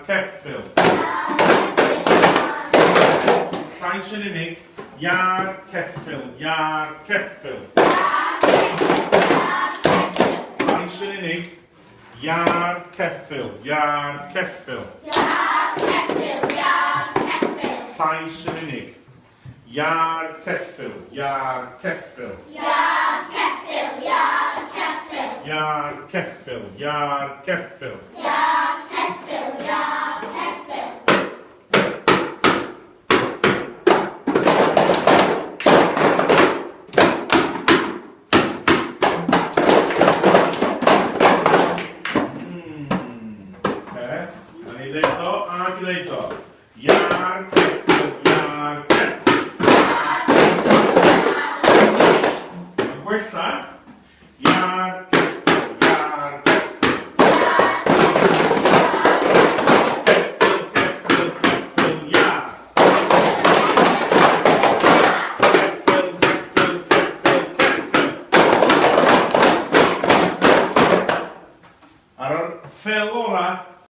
ceffyl. Llais yn unig. Iar, ceffyl, iar, ceffyl. Llais yn unig. Iar, ceffyl, iar, ceffyl. Llais yn unig. Iar, ceffyl, iar, ceffyl. Iar, ceffyl, iar, ceffyl.